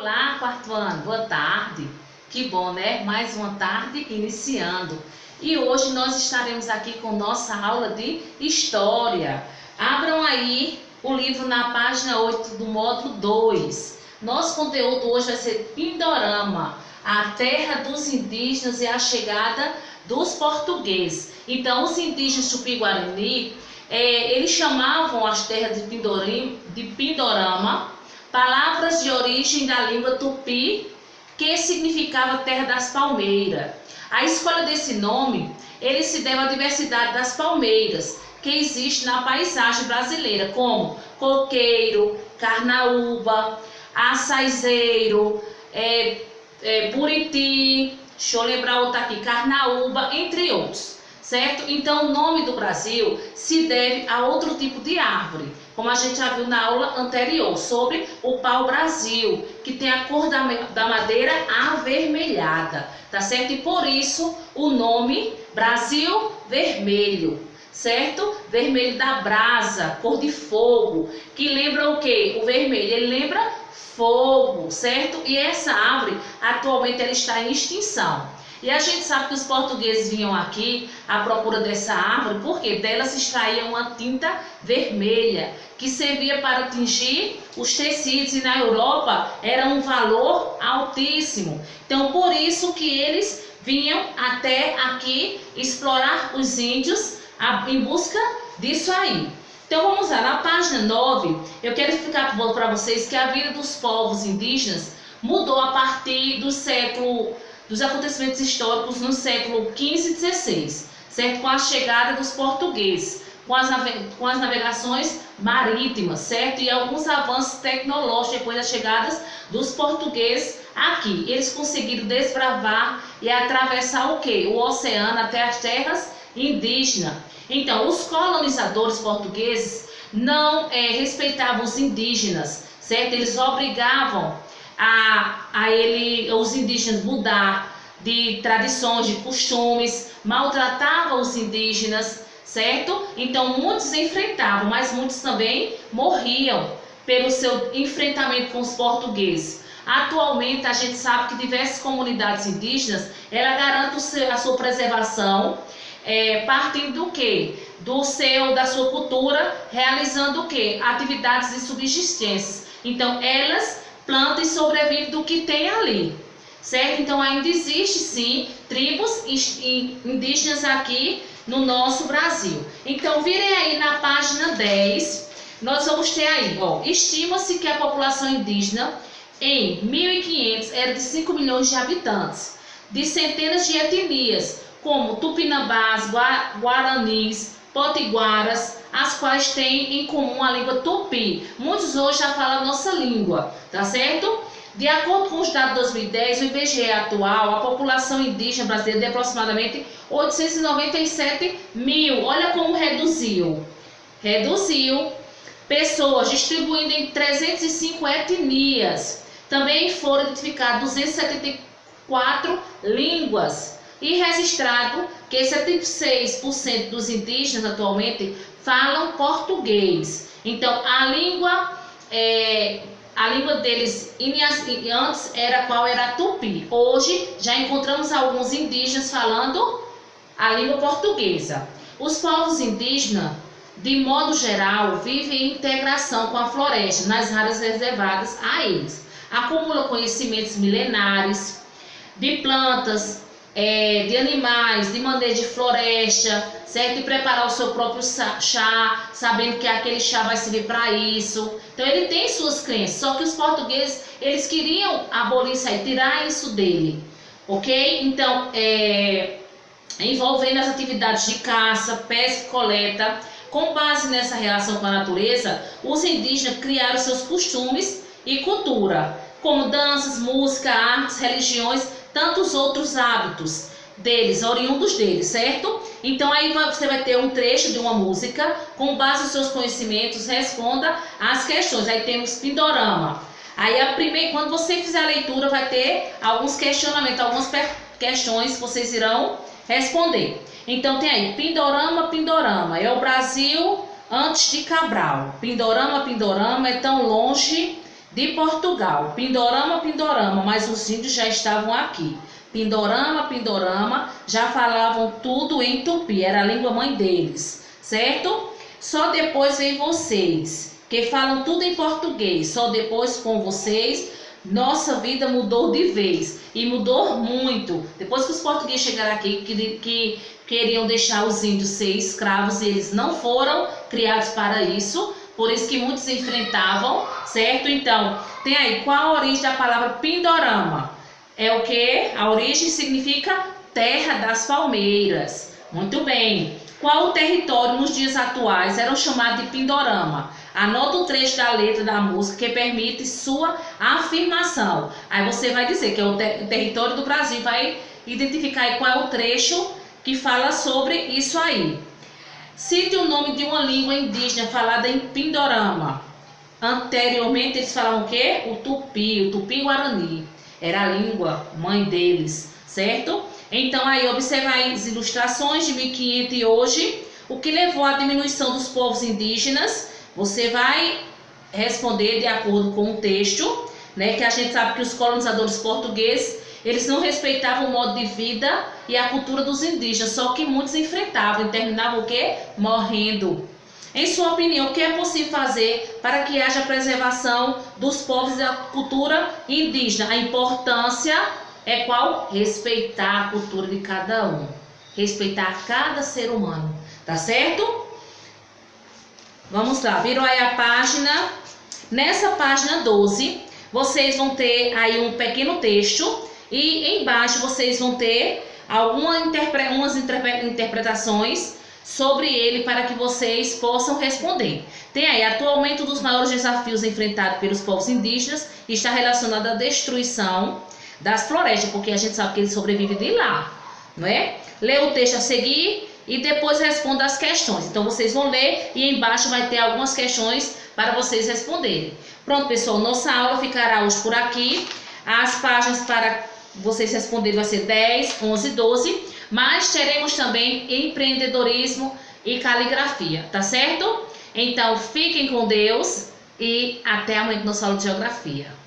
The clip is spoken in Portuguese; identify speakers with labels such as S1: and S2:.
S1: Olá, quarto ano, boa tarde. Que bom, né? Mais uma tarde iniciando. E hoje nós estaremos aqui com nossa aula de História. Abram aí o livro na página 8 do módulo 2. Nosso conteúdo hoje vai ser Pindorama, a terra dos indígenas e a chegada dos portugueses. Então, os indígenas Tupi-Guarani, eles chamavam as terras de Pindorama, palavras de origem da língua tupi, que significava terra das palmeiras. A escolha desse nome, ele se deve à diversidade das palmeiras que existe na paisagem brasileira, como coqueiro, carnaúba, açaizeiro, buriti, deixa eu lembrar outra aqui, carnaúba, entre outros. Certo? Então, o nome do Brasil se deve a outro tipo de árvore, como a gente já viu na aula anterior, sobre o pau-brasil, que tem a cor da madeira avermelhada, tá certo? E por isso, o nome Brasil Vermelho, certo? Vermelho da brasa, cor de fogo, que lembra o quê? O vermelho, ele lembra fogo, certo? E essa árvore, atualmente, ela está em extinção. E a gente sabe que os portugueses vinham aqui à procura dessa árvore, porque dela se extraía uma tinta vermelha, que servia para tingir os tecidos, e na Europa era um valor altíssimo. Então, por isso que eles vinham até aqui explorar os índios em busca disso aí. Então, vamos lá, na página 9, eu quero explicar para vocês que a vida dos povos indígenas mudou a partir dos acontecimentos históricos no século XV e XVI, certo? Com a chegada dos portugueses, com as navegações marítimas, certo? E alguns avanços tecnológicos depois das chegadas dos portugueses aqui. Eles conseguiram desbravar e atravessar o quê? O oceano até as terras indígenas. Então, os colonizadores portugueses não respeitavam os indígenas, certo? Eles obrigavam os indígenas mudar de tradições, de costumes, maltratavam os indígenas, certo? Então muitos enfrentavam, mas muitos também morriam pelo seu enfrentamento com os portugueses. Atualmente a gente sabe que diversas comunidades indígenas, ela garante a sua preservação, partindo do quê? Da sua cultura, realizando o quê? Atividades de subsistência. Então elas plantam e sobrevivem do que tem ali, certo? Então ainda existe sim tribos indígenas aqui no nosso Brasil. Então virem aí na página 10, nós vamos ter aí, ó, estima-se que a população indígena em 1500 era de 5 milhões de habitantes, de centenas de etnias, como tupinambás, guaranis, potiguaras, as quais têm em comum a língua tupi. Muitos hoje já falam a nossa língua, tá certo? De acordo com os dados de 2010, o IBGE atual, a população indígena brasileira é de aproximadamente 897 mil. Olha como reduziu. Reduziu pessoas, distribuindo em 305 etnias. Também foram identificadas 274 línguas. E registrado que 76% dos indígenas atualmente falam português. Então, a língua deles antes era a tupi. Hoje já encontramos alguns indígenas falando a língua portuguesa. Os povos indígenas, de modo geral, vivem em integração com a floresta nas áreas reservadas a eles. Acumulam conhecimentos milenares de plantas, de animais, de manejo de floresta, certo? E preparar o seu próprio chá, sabendo que aquele chá vai servir para isso. Então ele tem suas crenças, só que os portugueses, eles queriam abolir isso aí, tirar isso dele, ok? Então, envolvendo as atividades de caça, pesca e coleta, com base nessa relação com a natureza, os indígenas criaram seus costumes e cultura, como danças, música, artes, religiões, tantos outros hábitos deles, oriundos deles, certo? Então aí você vai ter um trecho de uma música, com base nos seus conhecimentos, responda as questões. Aí temos Pindorama. Aí quando você fizer a leitura, vai ter alguns questionamentos, algumas questões que vocês irão responder. Então tem aí, Pindorama, Pindorama, é o Brasil antes de Cabral. Pindorama, Pindorama, é tão longe de Portugal. Pindorama, Pindorama, mas os índios já estavam aqui. Pindorama, Pindorama, já falavam tudo em tupi, era a língua mãe deles, certo? Só depois vem vocês, que falam tudo em português. Só depois com vocês, nossa vida mudou de vez. E mudou muito. Depois que os portugueses chegaram aqui, que queriam deixar os índios ser escravos, e eles não foram criados para isso. Por isso que muitos enfrentavam, certo? Então, tem aí, qual a origem da palavra Pindorama? É o que? A origem significa terra das palmeiras. Muito bem. Qual o território nos dias atuais era chamado de Pindorama? Anota o trecho da letra da música que permite sua afirmação. Aí você vai dizer que é o território do Brasil, vai identificar aí qual é o trecho que fala sobre isso aí. Cite o nome de uma língua indígena falada em Pindorama. Anteriormente eles falavam o quê? O Tupi-Guarani. Era a língua mãe deles, certo? Então aí observa aí as ilustrações de 1500 e hoje, o que levou à diminuição dos povos indígenas. Você vai responder de acordo com o texto, né? Que a gente sabe que os colonizadores portugueses, eles não respeitavam o modo de vida e a cultura dos indígenas, só que muitos enfrentavam e terminavam o quê? Morrendo. Em sua opinião, o que é possível fazer para que haja preservação dos povos e da cultura indígena? A importância é qual? Respeitar a cultura de cada um. Respeitar cada ser humano. Tá certo? Vamos lá, virou aí a página. Nessa página 12, vocês vão ter aí um pequeno texto e embaixo vocês vão ter algumas interpretações sobre ele para que vocês possam responder. Tem aí, atualmente um dos maiores desafios enfrentados pelos povos indígenas está relacionado à destruição das florestas, porque a gente sabe que eles sobrevivem de lá, não é? Lê o texto a seguir e depois responda as questões. Então vocês vão ler e embaixo vai ter algumas questões para vocês responderem. Pronto, pessoal, nossa aula ficará hoje por aqui. As páginas para vocês responderem vai ser 10, 11, 12, mas teremos também empreendedorismo e caligrafia, tá certo? Então fiquem com Deus e até amanhã na nossa aula de geografia.